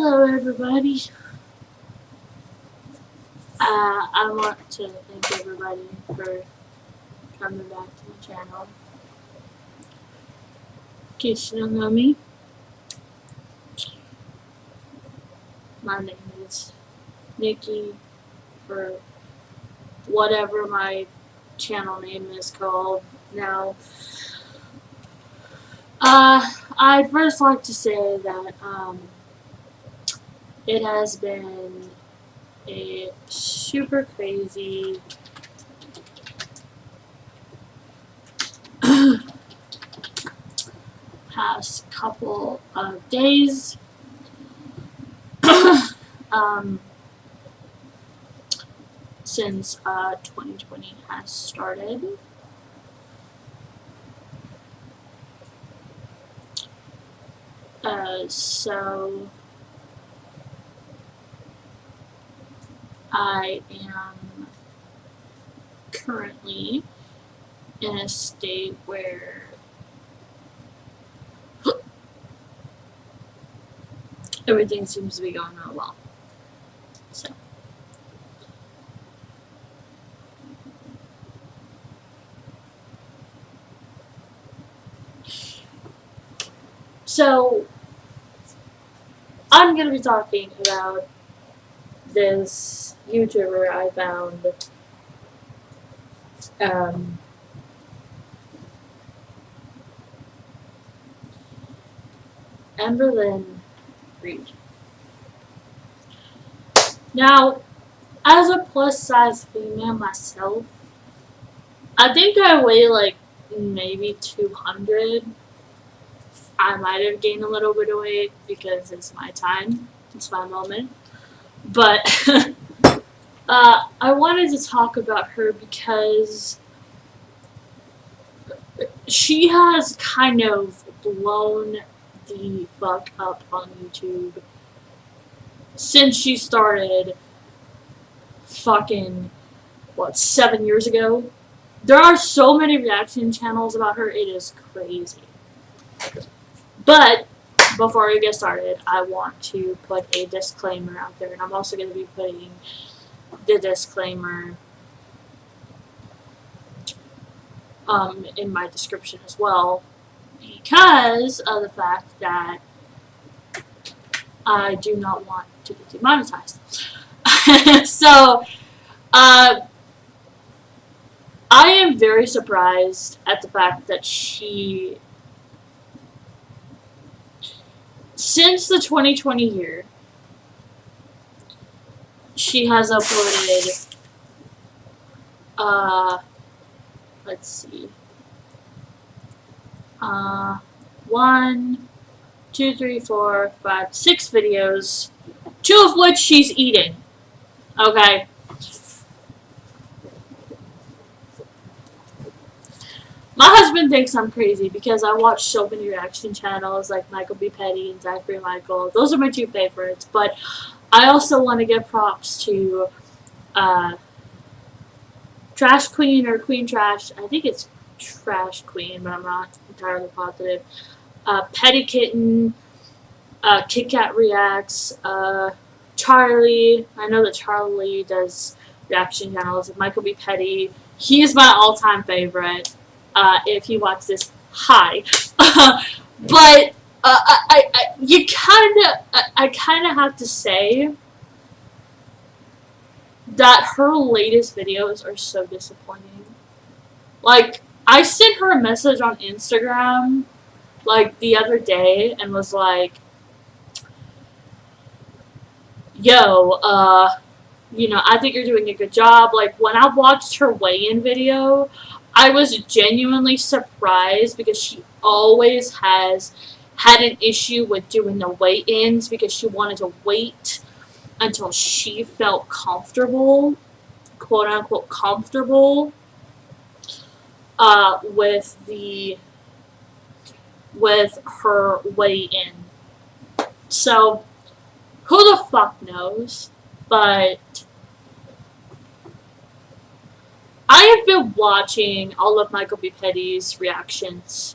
Hello everybody. I want to thank everybody for coming back to my channel. In case you don't know me, my name is Nikki, or whatever my channel name is called now. I'd first like to say that it has been a super crazy past couple of days. Since 2020 has started. So I am currently in a state where everything seems to be going real well. So I'm going to be talking about this YouTuber I found. Validation-LYNN. Now, as a plus-size female myself, I think I weigh like maybe 200. I might have gained a little bit of weight because it's my time. It's my moment. But I wanted to talk about her because she has kind of blown the fuck up on YouTube since she started fucking, 7 years ago? There are so many reaction channels about her, it is crazy. But before we get started, I want to put a disclaimer out there, and I'm also going to be putting the disclaimer in my description as well, because of the fact that I do not want to get demonetized. So, I am very surprised at the fact that she, since the 2020 year, she has uploaded, let's see, 1, 2, 3, 4, 5, 6 videos, 2 of which she's eating. Okay. My husband thinks I'm crazy because I watch so many reaction channels like Michaelbepetty and Zachary Michael. Those are my 2 favorites, but I also want to give props to Trashqueen or Queen Trash. I think it's Trashqueen, but I'm not entirely positive. Petty Kitten, Kit Kat Reacts, Charlie. I know that Charlie does reaction channels. Michaelbepetty. He is my all-time favorite. If you watch this, hi. But I kind of have to say that her latest videos are so disappointing. Like, I sent her a message on Instagram, like, the other day, and was like, yo, you know, I think you're doing a good job. Like, when I watched her weigh-in video, I was genuinely surprised because she always has had an issue with doing the weigh-ins because she wanted to wait until she felt comfortable, quote-unquote comfortable, with her weigh-in. So, who the fuck knows? But I have been watching all of Michaelbepetty's reactions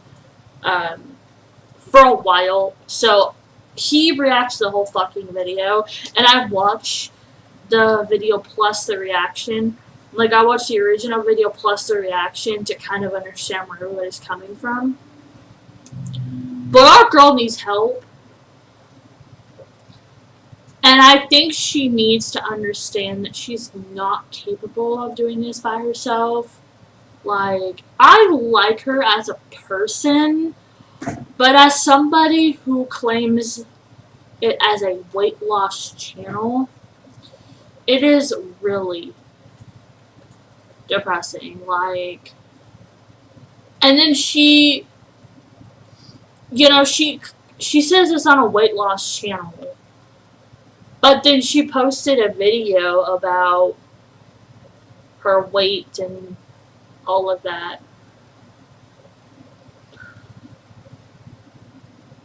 for a while, so he reacts to the whole fucking video, and I watch the video plus the reaction. Like, I watched the original video plus the reaction to kind of understand where everybody's coming from. But our girl needs help. And I think she needs to understand that she's not capable of doing this by herself. Like, I like her as a person, but as somebody who claims it as a weight loss channel, it is really depressing. Like, and then she, you know, she says it's not a weight loss channel, but then she posted a video about her weight and all of that.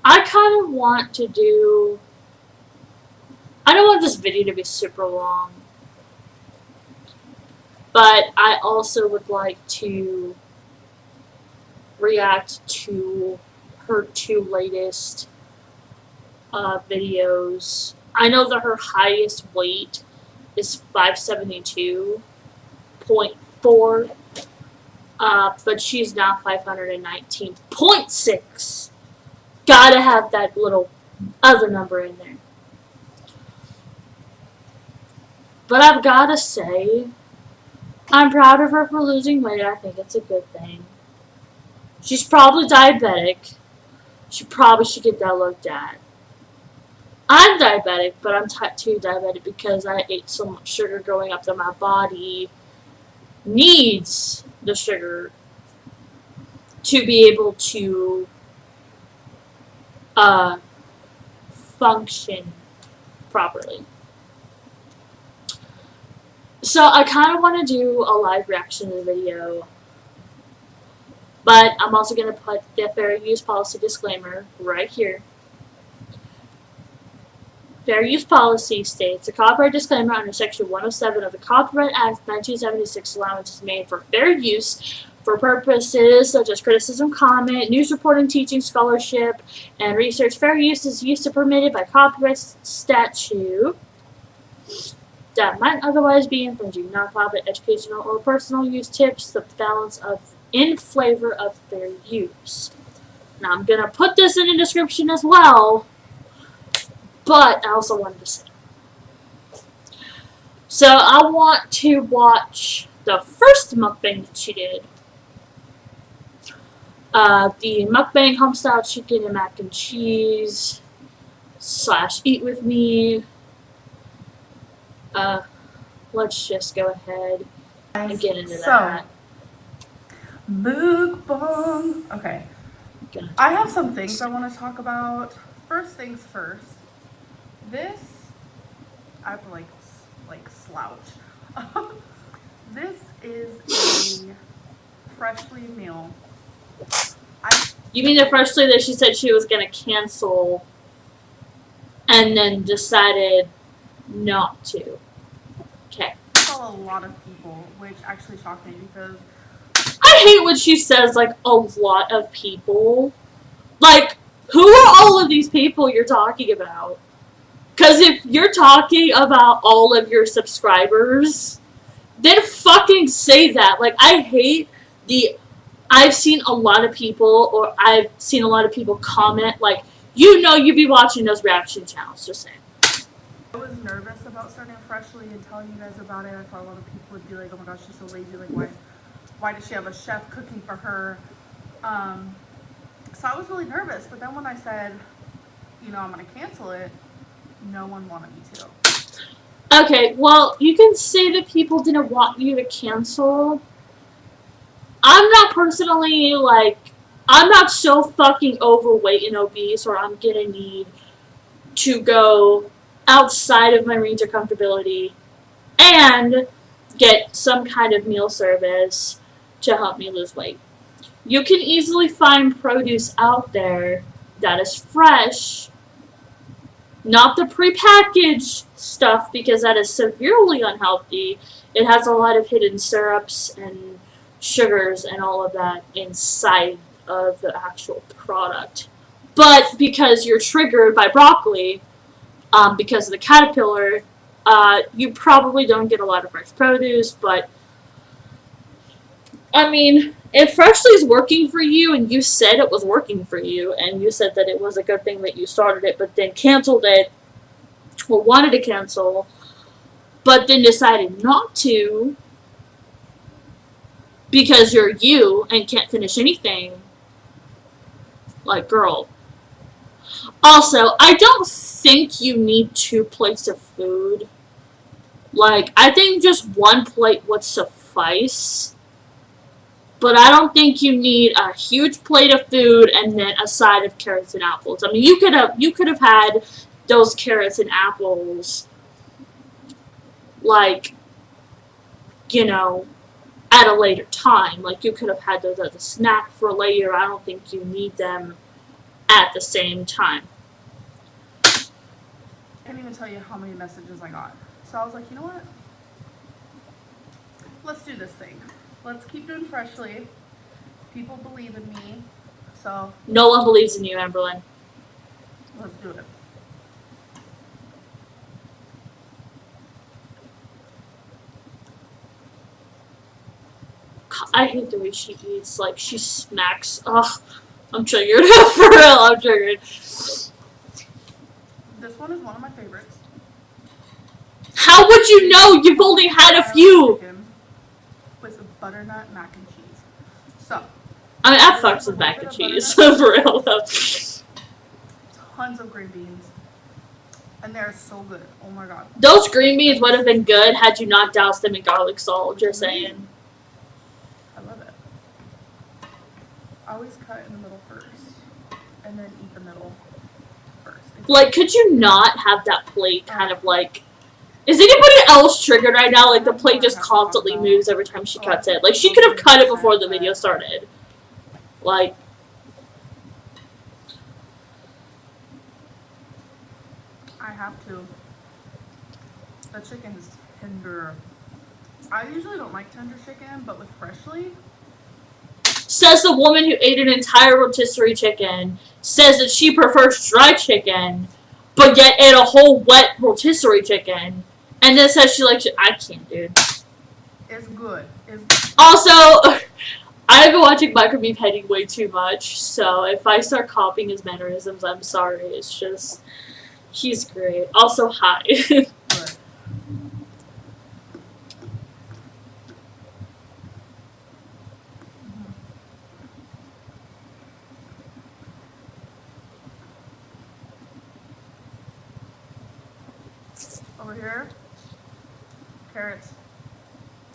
I kind of want to do, I don't want this video to be super long, but I also would like to react to her 2 latest videos. I know that her highest weight is 572.4, but she's now 519.6. Gotta have that little other number in there. But I've gotta say, I'm proud of her for losing weight. I think it's a good thing. She's probably diabetic. She probably should get that looked at. I'm diabetic, but I'm type 2 diabetic because I ate so much sugar growing up that my body needs the sugar to be able to function properly. So I kind of want to do a live reaction to the video, but I'm also going to put the fair use policy disclaimer right here. Fair use policy states a copyright disclaimer under Section 107 of the Copyright Act 1976 allowance is made for fair use for purposes such as criticism, comment, news reporting, teaching, scholarship, and research. Fair use is used to permitted by copyright statute that might otherwise be infringing. Non-profit, educational, or personal use tips the balance of in favor of fair use. Now I'm gonna put this in the description as well, but I also wanted to say. So I want to watch the first mukbang that she did. The mukbang homestyle chicken and mac and cheese / eat with me. Let's just go ahead and get into that. Mukbang. Okay. I have some things I want to talk about. First things first. This, I have to like slouch. This is a freshly meal. You mean the freshly that she said she was gonna cancel and then decided not to? Okay. I saw a lot of people, which actually shocked me because I hate when she says like a lot of people. Like, who are all of these people you're talking about? Because if you're talking about all of your subscribers, then fucking say that. Like, I hate I've seen a lot of people, or I've seen a lot of people comment, like, you know you'd be watching those reaction channels, just saying. I was nervous about starting Freshly and telling you guys about it. I thought a lot of people would be like, oh my gosh, she's so lazy, like, why does she have a chef cooking for her? So I was really nervous, but then when I said, you know, I'm going to cancel it, no one wanted me to. Okay, well, you can say that people didn't want you to cancel. I'm not personally, like, I'm not so fucking overweight and obese or I'm gonna need to go outside of my range of comfortability and get some kind of meal service to help me lose weight. You can easily find produce out there that is fresh, not the prepackaged stuff because that is severely unhealthy. It has a lot of hidden syrups and sugars and all of that inside of the actual product. But because you're triggered by broccoli, because of the caterpillar, you probably don't get a lot of fresh produce. But I mean, if Freshly is working for you, and you said it was working for you, and you said that it was a good thing that you started it, but then canceled it, or wanted to cancel, but then decided not to because you're you and can't finish anything, like, girl. Also, I don't think you need 2 plates of food. Like, I think just 1 plate would suffice. But I don't think you need a huge plate of food and then a side of carrots and apples. I mean, you could have had those carrots and apples, like, you know, at a later time. Like, you could have had those as a snack for later. I don't think you need them at the same time. I can't even tell you how many messages I got. So I was like, you know what? Let's do this thing. Let's keep doing Freshly. People believe in me. So no one believes in you, Amberlynn. Let's do it. I hate the way she eats. Like, she smacks. Ugh, I'm triggered. For real, I'm triggered. This one is one of my favorites. How would you know? You've only had a few. With butternut mac and cheese. So. I mean, I fucked with mac and cheese. For real, though. Tons of green beans. And they're so good. Oh my god. Those green beans would have been good had you not doused them in garlic salt, just saying. I love it. I always cut in the middle first. And then eat the middle first. Like, could you not have that plate kind of like... Is anybody else triggered right now? Like, the plate just constantly moves every time she cuts it. Like, she could have cut it before the video started. Like... I have to. The chicken is tender. I usually don't like tender chicken, but with Freshly... Says the woman who ate an entire rotisserie chicken, says that she prefers dry chicken, but yet ate a whole wet rotisserie chicken, and then says she likes it. I can't, dude. It's good. Also, I've been watching Michaelbepetty way too much, so if I start copying his mannerisms, I'm sorry. It's just... He's great. Also, hi. Over here, carrots,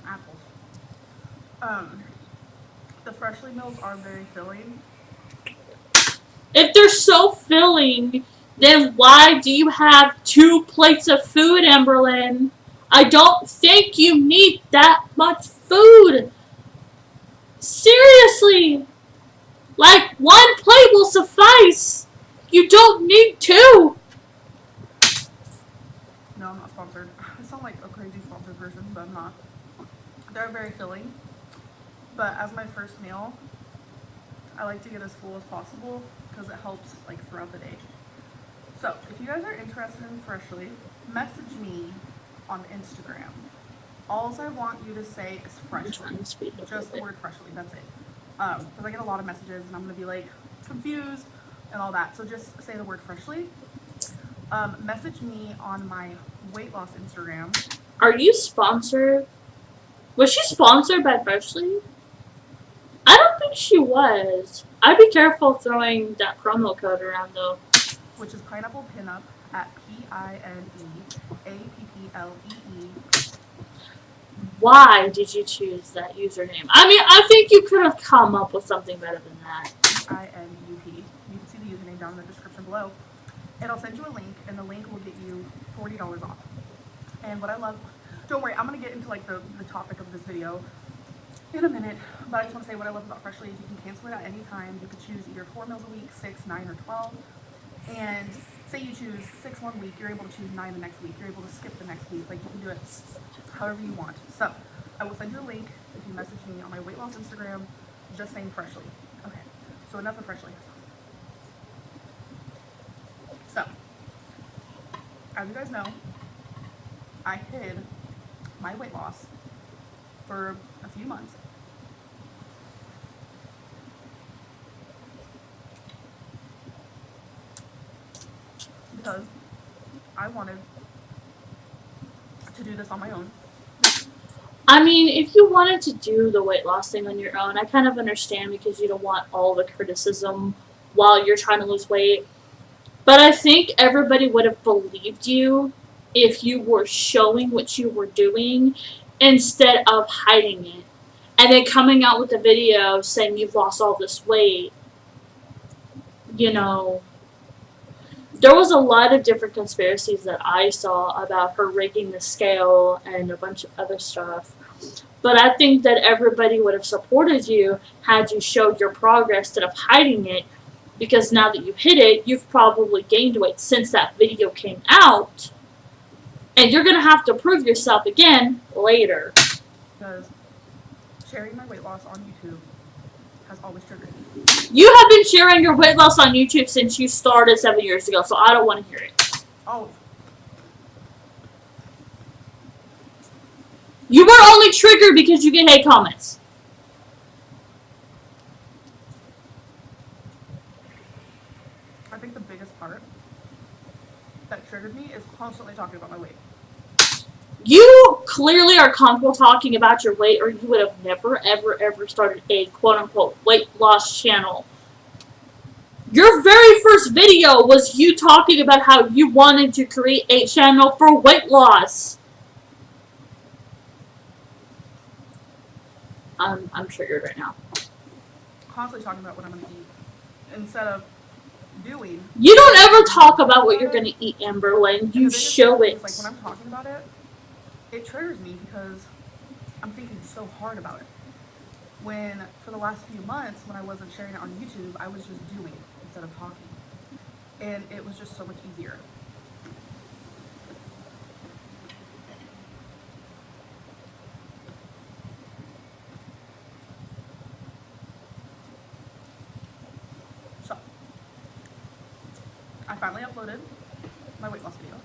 apples. The Freshly meals are very filling. If they're so filling, then why do you have 2 plates of food, Amberlynn? I don't think you need that much food. Seriously. Like, 1 plate will suffice. You don't need 2. No, I'm not sponsored. I sound like a crazy sponsored person, but I'm not. They're very filling. But as my first meal, I like to get as full as possible because it helps, like, throughout the day. So, if you guys are interested in Freshly, message me on Instagram. All I want you to say is Freshly. Just the word Freshly, that's it. Because I get a lot of messages and I'm going to be, like, confused and all that. So just say the word Freshly. Message me on my weight loss Instagram. Are you sponsored? Was she sponsored by Freshly? I don't think she was. I'd be careful throwing that promo code around, though. Which is Pineapple Pinup at PINEAPPLEE. Why did you choose that username? I mean, I think you could have come up with something better than that. PINUP. You can see the username down in the description below. And I'll send you a link, and the link will get you $40 off. And what I love... Don't worry, I'm going to get into, like, the topic of this video in a minute. But I just want to say what I love about Freshly is you can cancel it at any time. You can choose either 4 meals a week, 6, 9, or 12. And say you choose 6 one week, you're able to choose 9 the next week. You're able to skip the next week. Like, you can do it however you want. So, I will send you a link if you message me on my weight loss Instagram, just saying Freshly. Okay, so enough of Freshly. as you guys know, I hid my weight loss for a few months. Because I wanted to do this on my own. I mean, if you wanted to do the weight loss thing on your own, I kind of understand because you don't want all the criticism while you're trying to lose weight. But I think everybody would have believed you if you were showing what you were doing instead of hiding it. And then coming out with a video saying you've lost all this weight. You know, there was a lot of different conspiracies that I saw about her rigging the scale and a bunch of other stuff. But I think that everybody would have supported you had you showed your progress instead of hiding it, because now that you hit it, you've probably gained weight since that video came out, and you're going to have to prove yourself again later. Because sharing my weight loss on YouTube has always triggered me. You have been sharing your weight loss on YouTube since you started 7 years ago, so I don't want to hear it. Oh. You were only triggered because you get hate comments. I think the biggest part that triggered me is constantly talking about my weight. You clearly are comfortable talking about your weight, or you would have never, ever, ever started a quote-unquote weight loss channel. Your very first video was you talking about how you wanted to create a channel for weight loss. I'm triggered right now. Constantly talking about what I'm going to eat instead of doing. You don't ever talk about what you're going to eat, Amberlynn. You show it. Like when I'm talking about it, it triggers me because I'm thinking so hard about it. When for the last few months, when I wasn't sharing it on YouTube, I was just doing instead of talking. And it was just so much easier. So, I finally uploaded my weight loss video.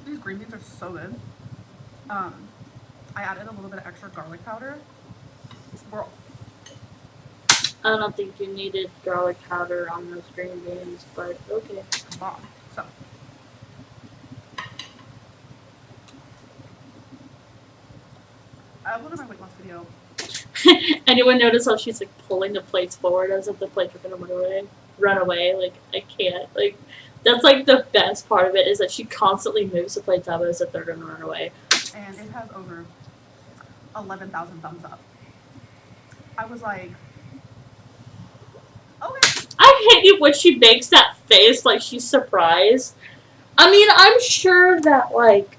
These green beans are so good. I added a little bit of extra garlic powder. I don't think you needed garlic powder on those green beans, but okay. Bomb. So, I uploaded my weight loss video. Anyone notice how she's like pulling the plates forward as if the plates are gonna run away? Like, I can't. Like, that's like the best part of it is that she constantly moves the plates up as if they're gonna run away. And it has over 11,000 thumbs up. I was like, okay. I hate it when she makes that face like she's surprised. I mean, I'm sure that like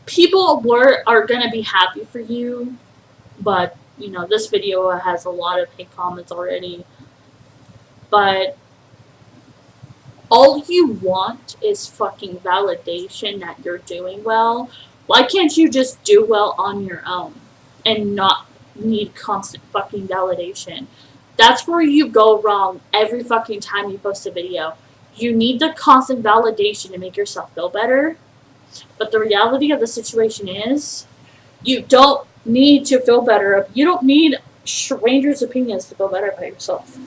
people are gonna be happy for you, but you know, this video has a lot of hate comments already. But all you want is fucking validation that you're doing well. Why can't you just do well on your own and not need constant fucking validation? That's where you go wrong every fucking time you post a video. You need the constant validation to make yourself feel better. But the reality of the situation is, you don't need to feel better. You don't need strangers' opinions to feel better about yourself.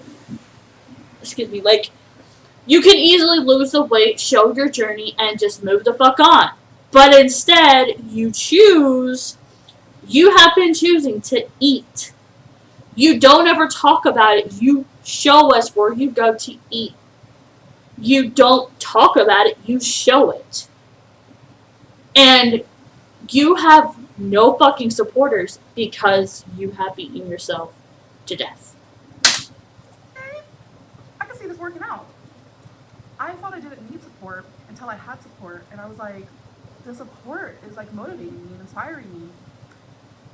Excuse me, like, you can easily lose the weight, show your journey, and just move the fuck on. But instead, you have been choosing to eat. You don't ever talk about it. You show us where you go to eat. You don't talk about it. You show it. And you have no fucking supporters because you have eaten yourself to death. I can see this working out. I thought I didn't need support until I had support, and I was like, the support is like motivating me and inspiring me,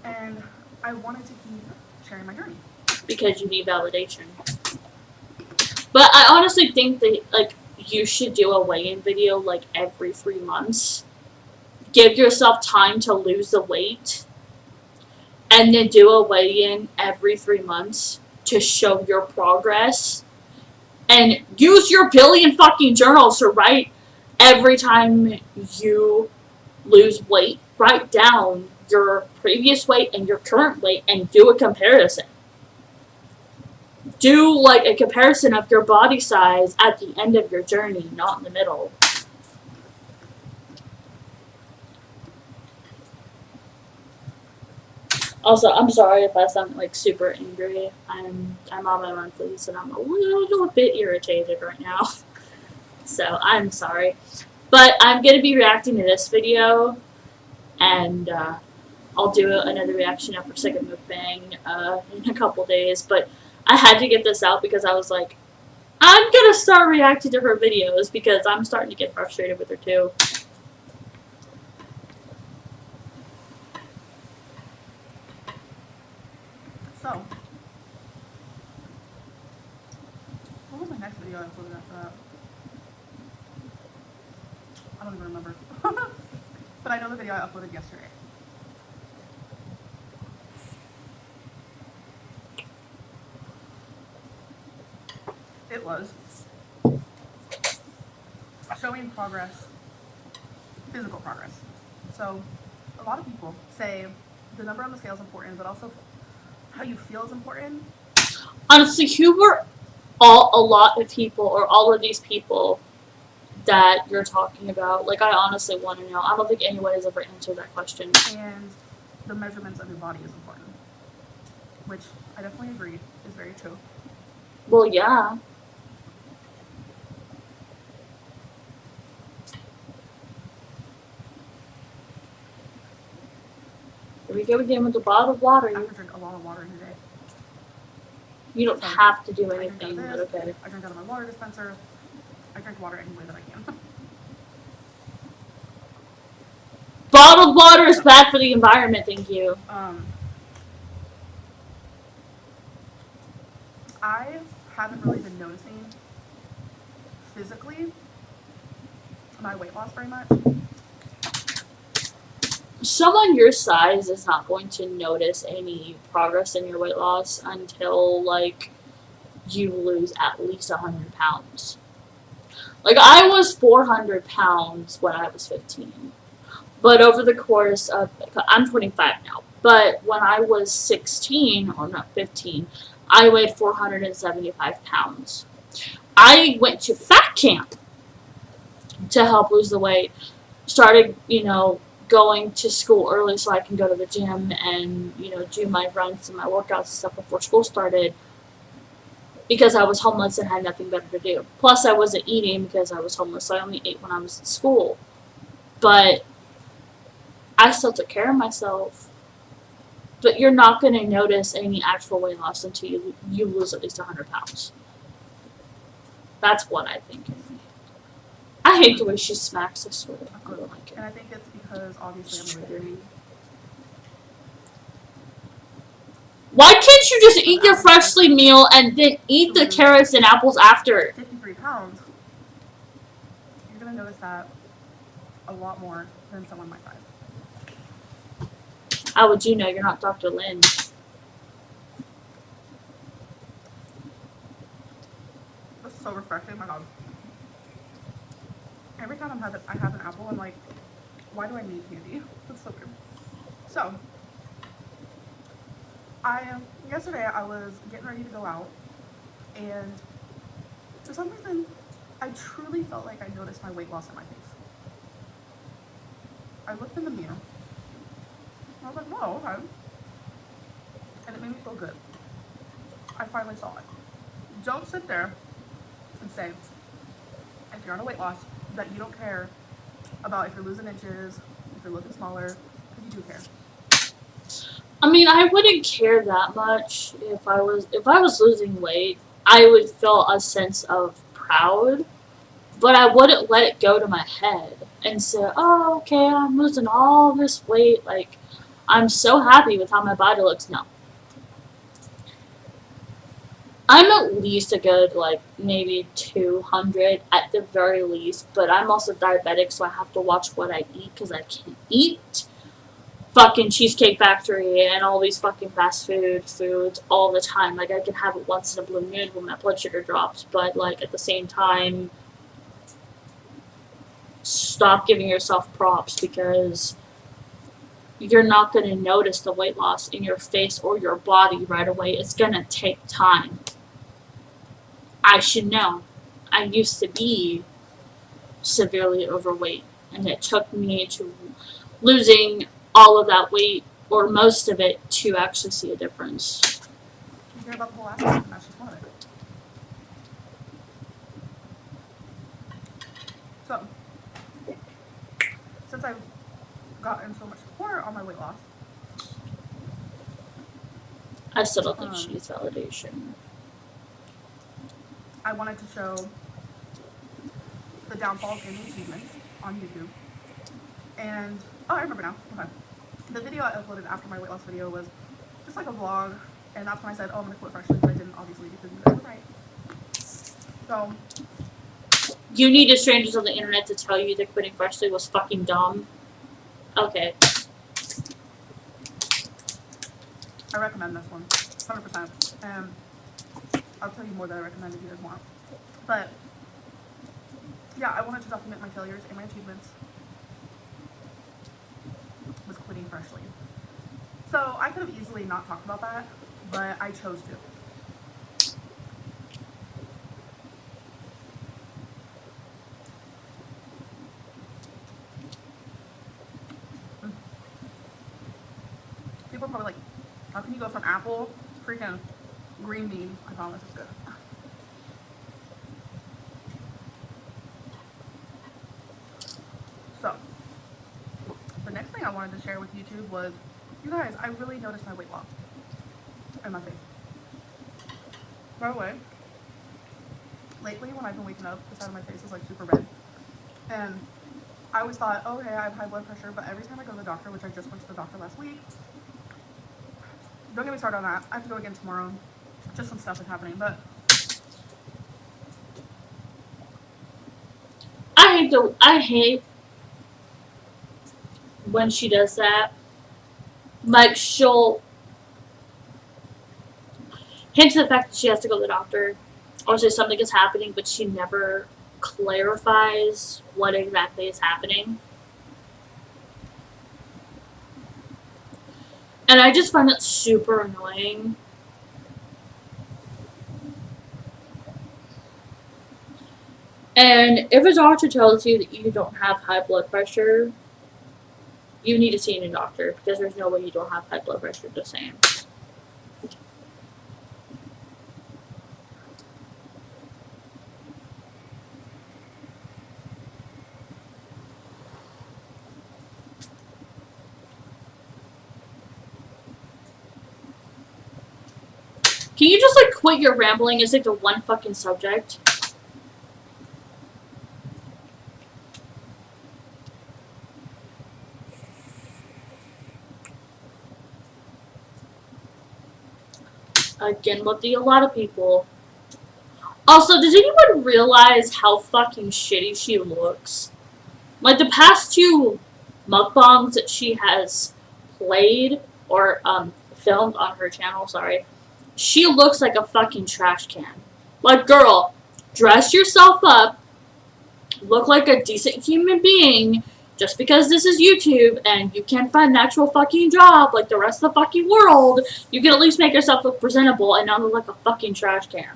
and I wanted to keep sharing my journey. Because you need validation. But I honestly think that like you should do a weigh-in video like every 3 months. Give yourself time to lose the weight, and then do a weigh-in every 3 months to show your progress. And use your billion fucking journals to write every time you lose weight. Write down your previous weight and your current weight and do a comparison. Do like a comparison of your body size at the end of your journey, not in the middle. Also, I'm sorry if I sound like super angry. I'm on my monthlies and I'm a little bit irritated right now. So I'm sorry. But I'm going to be reacting to this video, and I'll do another reaction after second mukbang in a couple days. But I had to get this out because I was like, I'm going to start reacting to her videos because I'm starting to get frustrated with her too. So, what was my next video I uploaded after that? I don't even remember. But I know the video I uploaded yesterday. It was showing progress, physical progress. So, a lot of people say the number on the scale is important, but also how you feel is important. Honestly, who were a lot of people, or all of these people that you're talking about? Like, I honestly want to know. I don't think anyone has ever answered that question. And the measurements of your body is important, which I definitely agree is very true. Well, yeah. Here we go again with the bottle of water. I have to drink a lot of water in a day. You don't have to do anything, but okay. I drink out of my water dispenser. I drink water any way that I can. Bottled water is bad for the environment, thank you. I haven't really been noticing physically my weight loss very much. Someone your size is not going to notice any progress in your weight loss until, like, you lose at least 100 pounds. Like, I was 400 pounds when I was 15. But over the course of, I'm 25 now, but when I was 16, or not 15, I weighed 475 pounds. I went to fat camp to help lose the weight. Started, going to school early so I can go to the gym and, do my runs and my workouts and stuff before school started because I was homeless and had nothing better to do. Plus, I wasn't eating because I was homeless, so I only ate when I was in school. But I still took care of myself. But you're not going to notice any actual weight loss until you lose at least 100 pounds. That's what I think. I hate the way she smacks this sort of. I don't like it. And I think it's because obviously I'm triggering. Why can't you just eat your freshly meal and then eat the carrots and apples after? 53 pounds. You're going to notice that a lot more than someone my size. How would you know? You're not Dr. Lynn. This is so refreshing, my God. Every time I have an apple, I'm like, why do I need candy? That's so weird. So, yesterday I was getting ready to go out, and for some reason, I truly felt like I noticed my weight loss in my face. I looked in the mirror, and I was like, whoa, okay. And it made me feel good. I finally saw it. Don't sit there and say, if you're on a weight loss, that you don't care about if you're losing inches, if you're looking smaller, because you do care. I mean, I wouldn't care that much if I was losing weight. I would feel a sense of proud, but I wouldn't let it go to my head and say, oh, okay, I'm losing all this weight. Like, I'm so happy with how my body looks. No. I'm at least a good, maybe 200 at the very least, but I'm also diabetic, so I have to watch what I eat because I can't eat fucking Cheesecake Factory and all these fucking fast foods all the time. Like, I can have it once in a blue moon when my blood sugar drops, but, like, at the same time, stop giving yourself props, because you're not going to notice the weight loss in your face or your body right away. It's going to take time. I should know. I used to be severely overweight, and it took me to losing all of that weight, or most of it, to actually see a difference. You hear about the whole aspirin, and that's just one of it. So, since I've gotten so much support on my weight loss, I still don't think she's validation. I wanted to show the downfalls and the achievements on YouTube. And, oh, I remember now. Okay. The video I uploaded after my weight loss video was just like a vlog, and that's when I said, oh, I'm going to quit freshly, but I didn't, obviously, because you guys were right. So, you needed strangers on the internet to tell you that quitting freshly was fucking dumb. Okay. I recommend this one, 100%. And I'll tell you more that I recommend if you guys want. But, yeah, I wanted to document my failures and my achievements with quitting freshly. So, I could have easily not talked about that, but I chose to. People are probably like, how can you go from apple, freaking green bean? I promise it's good. So, the next thing I wanted to share with YouTube was, you guys, I really noticed my weight loss in my face. By the way, lately when I've been waking up, the side of my face is like super red. And I always thought, oh, hey, I have high blood pressure, but every time I go to the doctor, which I just went to the doctor last week, don't get me started on that. I have to go again tomorrow. Just some stuff is happening, but I hate when she does that. Like, she'll hint to the fact that she has to go to the doctor, or say something is happening, but she never clarifies what exactly is happening. And I just find it super annoying. And if a doctor tells you that you don't have high blood pressure, you need to see a new doctor, because there's no way you don't have high blood pressure the same. Can you just, like, quit your rambling and stick to one fucking subject? Again, with a lot of people. Also, does anyone realize how fucking shitty she looks? Like, the past two mukbangs that she has played, or filmed on her channel, sorry, she looks like a fucking trash can. Like, girl, dress yourself up, look like a decent human being. Just because this is YouTube and you can't find an actual fucking job like the rest of the fucking world, you can at least make yourself look presentable and not look like a fucking trash can.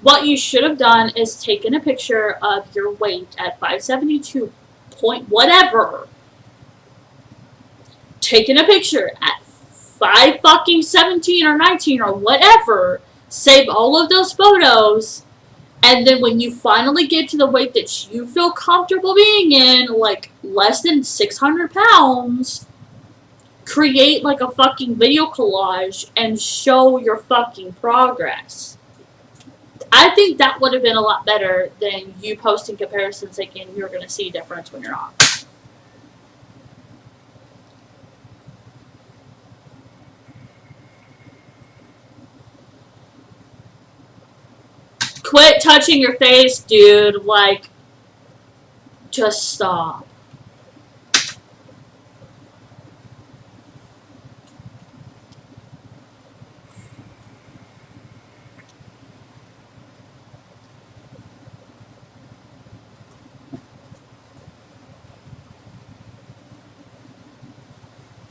What you should have done is taken a picture of your weight at 572 point whatever. Taken a picture at 5 fucking 17 or 19 or whatever. Save all of those photos. And then when you finally get to the weight that you feel comfortable being in, like less than 600 pounds, create like a fucking video collage and show your fucking progress. I think that would have been a lot better than you posting comparisons thinking you're going to see a difference when you're not. quit touching your face, dude. Like, just stop.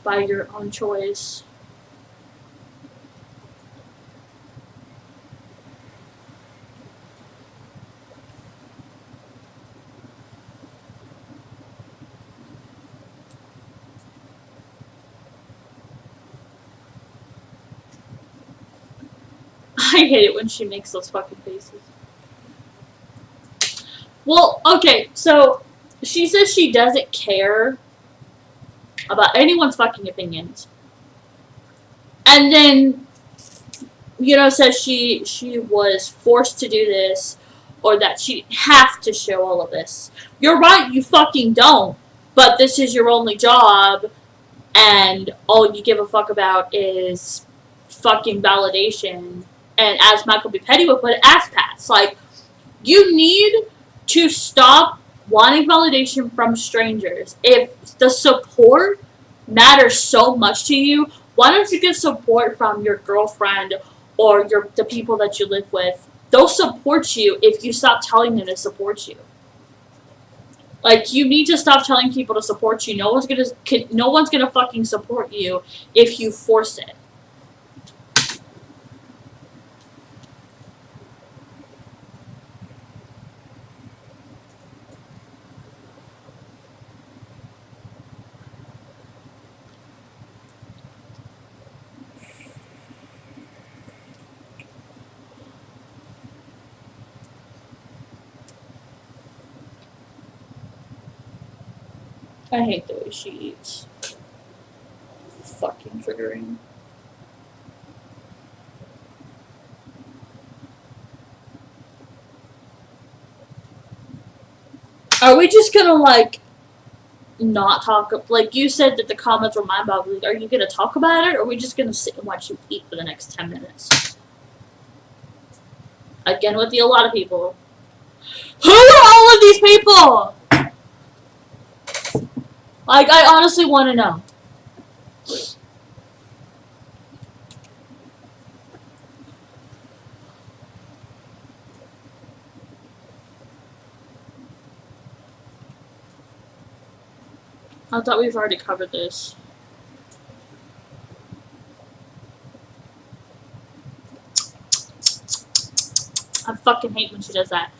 By your own choice. I hate it when she makes those fucking faces. Well, okay, so she says she doesn't care about anyone's fucking opinions. And then, you know, says she was forced to do this, or that she didn't have to show all of this. You're right, you fucking don't. But this is your only job, and all you give a fuck about is fucking validation. And as Michaelbepetty would put it, ass pats. Like, you need to stop wanting validation from strangers. If the support matters so much to you, why don't you get support from your girlfriend or the people that you live with? They'll support you if you stop telling them to support you. Like, you need to stop telling people to support you. No one's gonna fucking support you if you force it. I hate the way she eats. Fucking triggering. Are we just gonna, like, not talk? Like, you said that the comments were mind-boggling. Are you gonna talk about it, or are we just gonna sit and watch you eat for the next 10 minutes? Again, with a lot of people. Who are all of these people? Like, I honestly want to know. I thought we've already covered this. I fucking hate when she does that.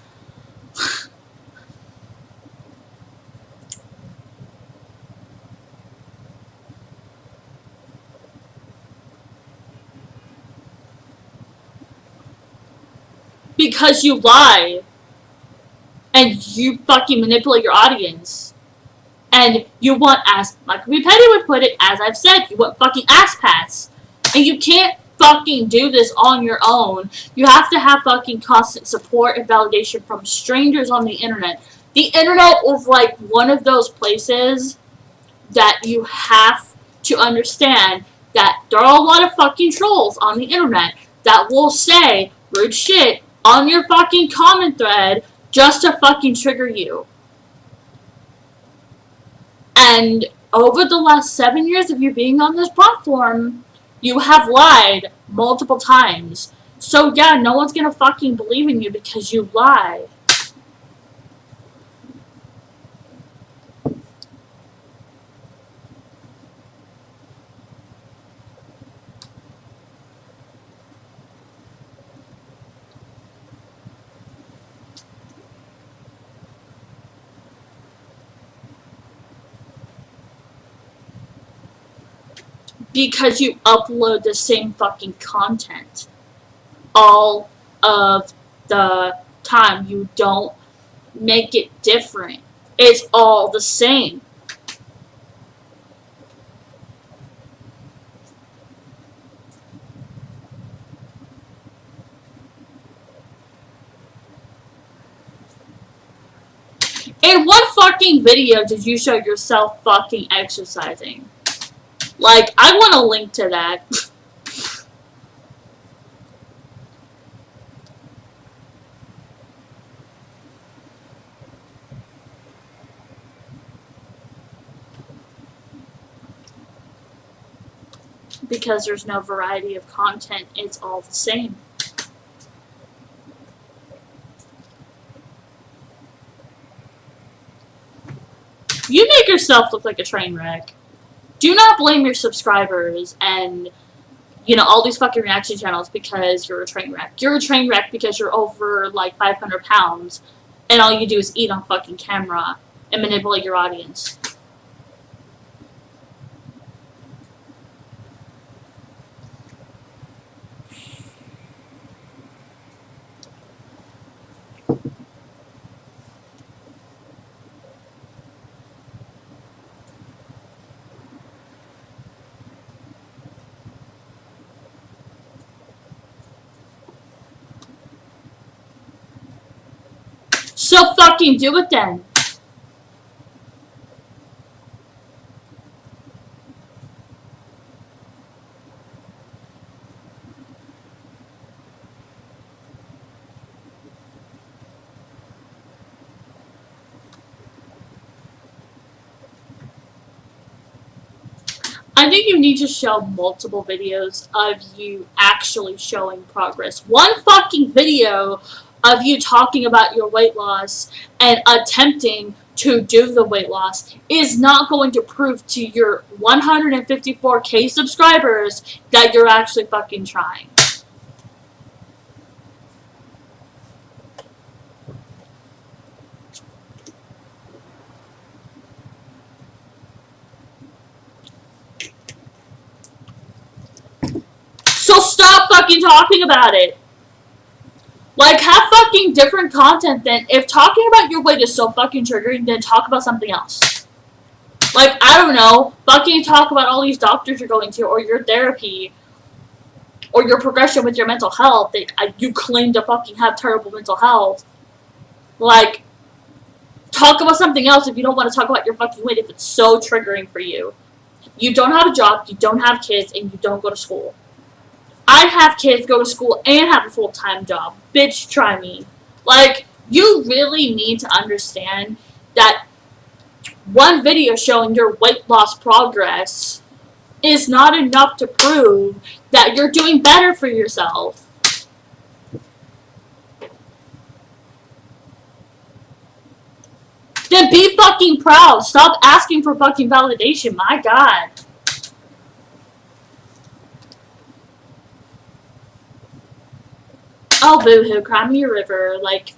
Because you lie. And you fucking manipulate your audience. And you want, as Michaelbepetty would put it, as I've said, you want fucking ass pats. And you can't fucking do this on your own. You have to have fucking constant support and validation from strangers on the internet. The internet is like one of those places that you have to understand that there are a lot of fucking trolls on the internet that will say rude shit on your fucking comment thread just to fucking trigger you. And over the last 7 years of you being on this platform, you have lied multiple times. So yeah, no one's gonna fucking believe in you because you lie. Because you upload the same fucking content all of the time. You don't make it different. It's all the same. In what fucking video did you show yourself fucking exercising? Like, I want a link to that. Because there's no variety of content, it's all the same. You make yourself look like a train wreck. Do not blame your subscribers and, you know, all these fucking reaction channels because you're a train wreck. You're a train wreck because you're over, like, 500 pounds and all you do is eat on fucking camera and manipulate your audience. So fucking do it then. I think you need to show multiple videos of you actually showing progress. One fucking video of you talking about your weight loss and attempting to do the weight loss is not going to prove to your 154K subscribers that you're actually fucking trying. So stop fucking talking about it. Like, have fucking different content then. If talking about your weight is so fucking triggering, then talk about something else. Like, I don't know, fucking talk about all these doctors you're going to, or your therapy, or your progression with your mental health. You claim to fucking have terrible mental health. Like, talk about something else if you don't want to talk about your fucking weight if it's so triggering for you. You don't have a job, you don't have kids, and you don't go to school. I have kids, go to school, and have a full-time job. Bitch, try me. Like, you really need to understand that one video showing your weight loss progress is not enough to prove that you're doing better for yourself. Then be fucking proud. Stop asking for fucking validation. My God. Oh, boo-hoo, cry me a river. Like,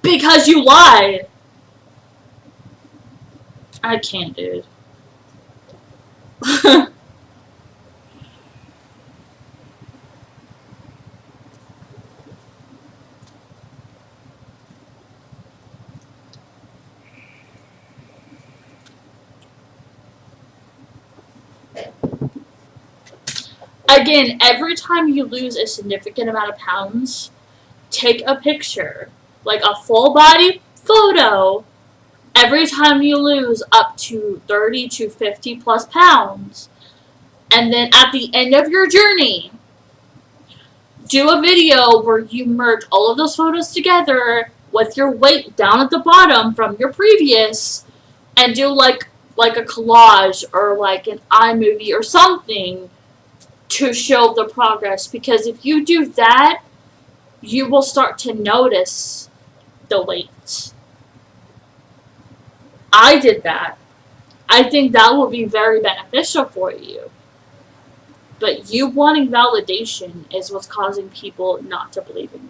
because you lied. I can't, dude. Again, every time you lose a significant amount of pounds, take a picture, like a full body photo, every time you lose up to 30 to 50 plus pounds. And then at the end of your journey, do a video where you merge all of those photos together with your weight down at the bottom from your previous, and do like a collage or like an iMovie or something to show the progress. Because if you do that, you will start to notice the weight. I did that. I think that will be very beneficial for you. But you wanting validation is what's causing people not to believe in you.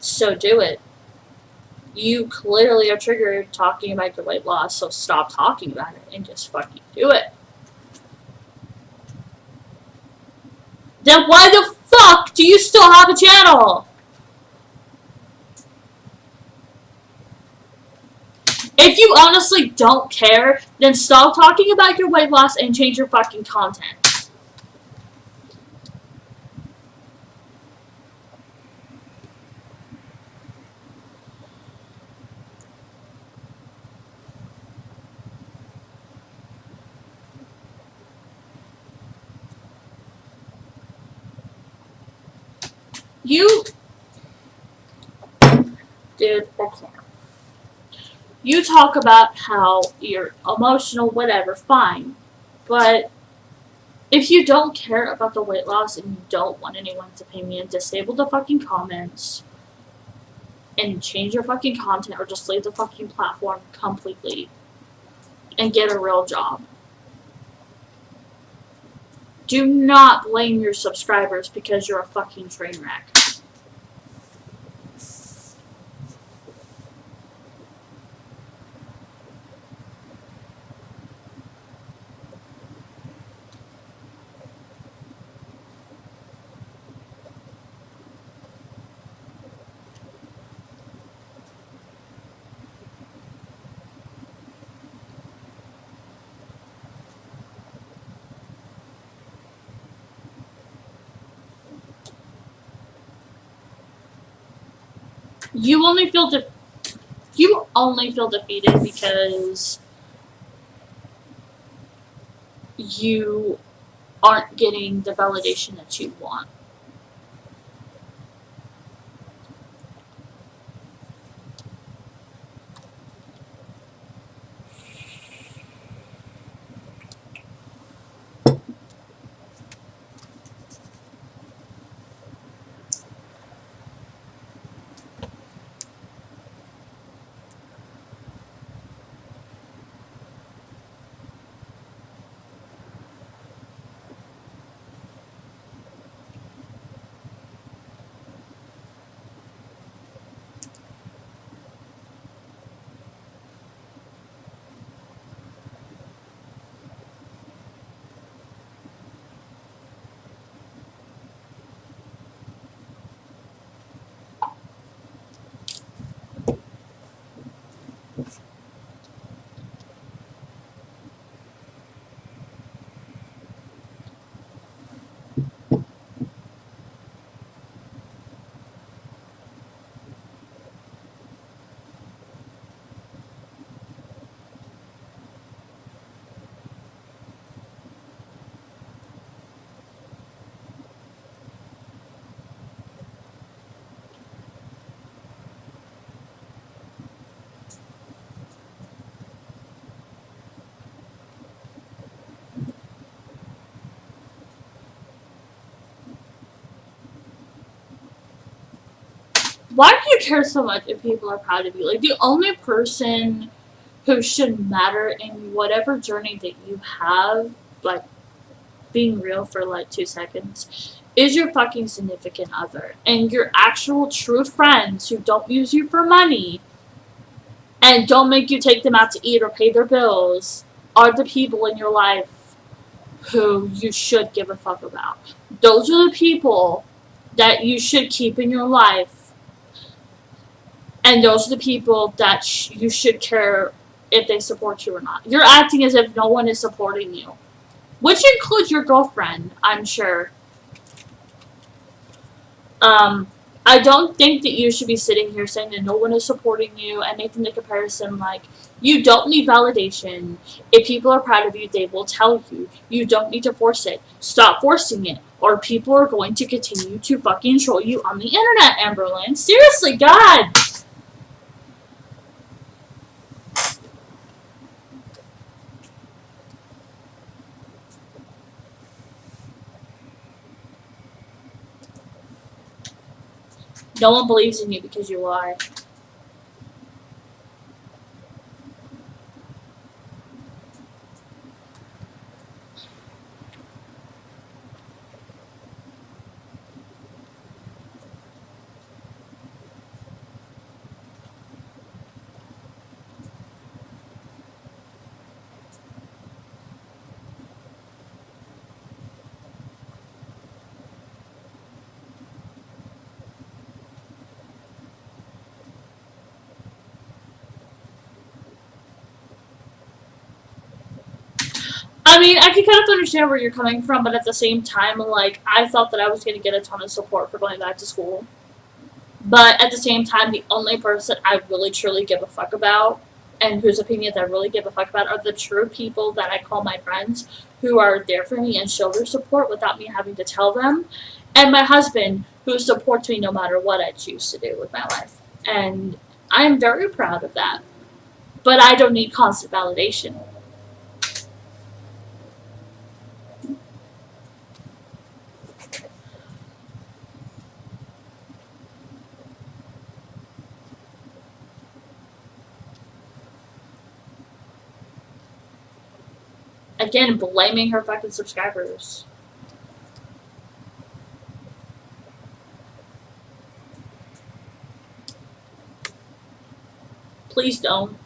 So do it. You clearly are triggered talking about your weight loss, so stop talking about it and just fucking do it. Then why the fuck do you still have a channel? If you honestly don't care, then stop talking about your weight loss and change your fucking content. Dude, I can't. You talk about how you're emotional, whatever, fine. But if you don't care about the weight loss and you don't want anyone's opinion, disable the fucking comments and change your fucking content or just leave the fucking platform completely and get a real job. Do not blame your subscribers because you're a fucking train wreck. You only feel defeated because you aren't getting the validation that you want. Why do you care so much if people are proud of you? Like, the only person who should matter in whatever journey that you have, like, being real for like 2 seconds, is your fucking significant other. And your actual true friends who don't use you for money and don't make you take them out to eat or pay their bills are the people in your life who you should give a fuck about. Those are the people that you should keep in your life. And those are the people that you should care if they support you or not. You're acting as if no one is supporting you. Which includes your girlfriend, I'm sure. I don't think that you should be sitting here saying that no one is supporting you and making the comparison like, you don't need validation. If people are proud of you, they will tell you. You don't need to force it. Stop forcing it, or people are going to continue to fucking troll you on the internet, Amberlynn. Seriously, God! No one believes in you because you lie. I mean, I can kind of understand where you're coming from, but at the same time, like, I thought that I was going to get a ton of support for going back to school. But at the same time, the only person I really truly give a fuck about, and whose opinions I really give a fuck about, are the true people that I call my friends, who are there for me and show their support without me having to tell them, and my husband, who supports me no matter what I choose to do with my life. And I'm very proud of that. But I don't need constant validation. Again, blaming her fucking subscribers. Please don't.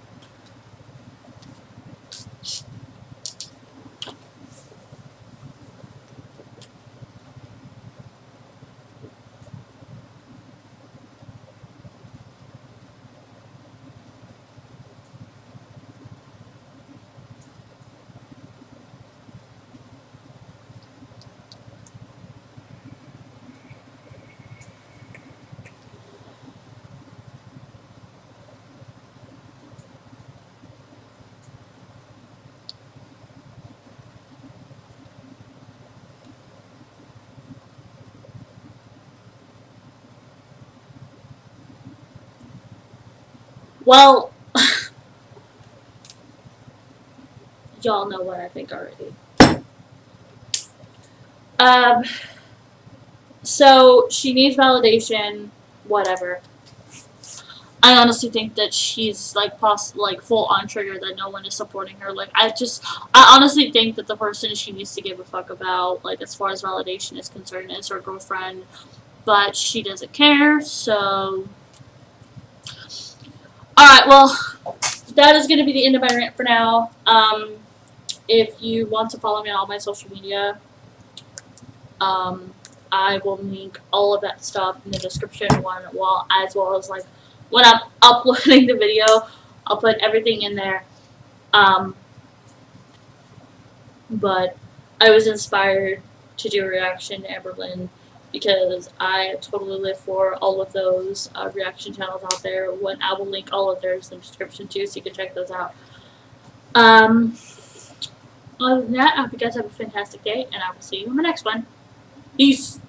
Well, y'all know what I think already. Um, so she needs validation, whatever. I honestly think that she's like like full on trigger that no one is supporting her. Like I honestly think that the person she needs to give a fuck about, like as far as validation is concerned, is her girlfriend, but she doesn't care. So, all right, well, that is going to be the end of my rant for now. If you want to follow me on all my social media, um, I will link all of that stuff in the description as well as like when I'm uploading the video, I'll put everything in there. Um, but I was inspired to do a reaction to Amberlynn because I totally live for all of those reaction channels out there. When I will link all of theirs in the description too, so you can check those out. Other than that, I hope you guys have a fantastic day, and I will see you in the next one. Peace.